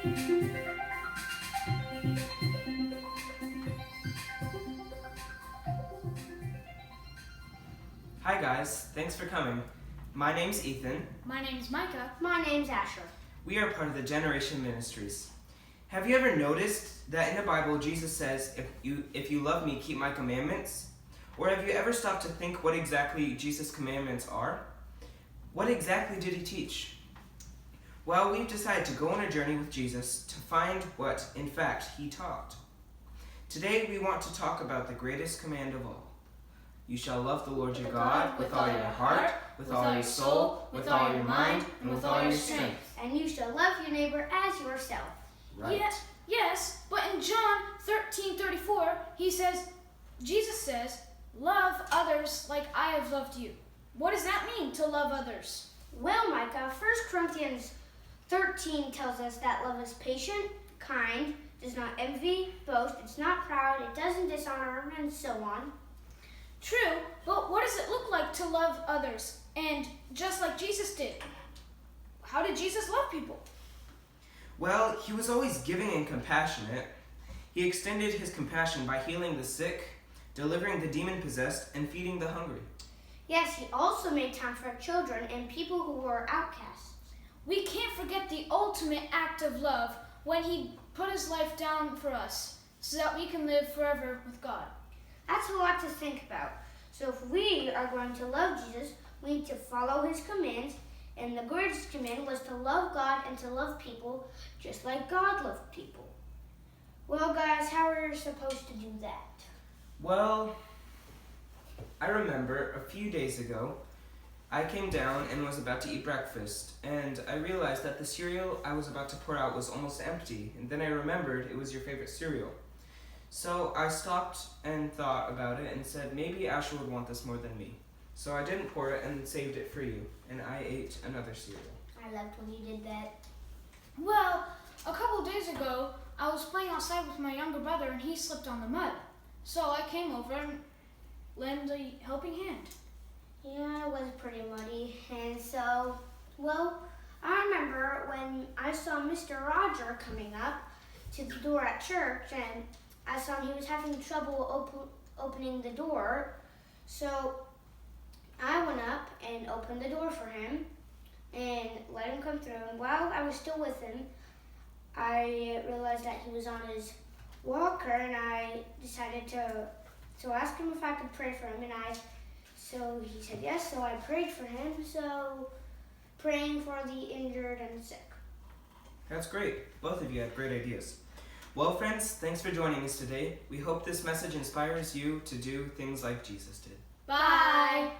Hi guys, thanks for coming. My name's Ethan. My name's Micah. My name's Asher. We are part of the Generation Ministries. Have you ever noticed that in the Bible Jesus says, if you love me, keep my commandments? Or have you ever stopped to think what exactly Jesus' commandments are? What exactly did he teach? Well, we've decided to go on a journey with Jesus to find what, in fact, he taught. Today we want to talk about the greatest command of all. You shall love the Lord your God with all your heart, with all your soul, with all your mind, and with all your strength. And you shall love your neighbor as yourself. Right. Yes, but in John 13:34, Jesus says, love others like I have loved you. What does that mean, to love others? Well, Micah, 1 Corinthians 13 tells us that love is patient, kind, does not envy, boast, it's not proud, it doesn't dishonor, and so on. True, but what does it look like to love others? And just like Jesus did, how did Jesus love people? Well, he was always giving and compassionate. He extended his compassion by healing the sick, delivering the demon-possessed, and feeding the hungry. Yes, he also made time for children and people who were outcasts. We can't forget the ultimate act of love when he put his life down for us so that we can live forever with God. That's a lot to think about. So if we are going to love Jesus, we need to follow his commands. And the greatest command was to love God and to love people just like God loved people. Well, guys, how are you supposed to do that? Well, I remember a few days ago, I came down and was about to eat breakfast, and I realized that the cereal I was about to pour out was almost empty, and then I remembered it was your favorite cereal. So I stopped and thought about it and said, maybe Asher would want this more than me. So I didn't pour it and saved it for you, and I ate another cereal. I loved when you did that. Well, a couple days ago, I was playing outside with my younger brother and he slipped on the mud. So I came over and lent a helping hand. Yeah, it was pretty muddy. And so, well, I remember when I saw Mr. Roger coming up to the door at church, and I saw he was having trouble opening the door. So I went up and opened the door for him and let him come through. And while I was still with him, I realized that he was on his walker, and I decided to ask him if I could pray for him. So he said yes, so I prayed for him. So praying for the injured and sick. That's great. Both of you had great ideas. Well, friends, thanks for joining us today. We hope this message inspires you to do things like Jesus did. Bye!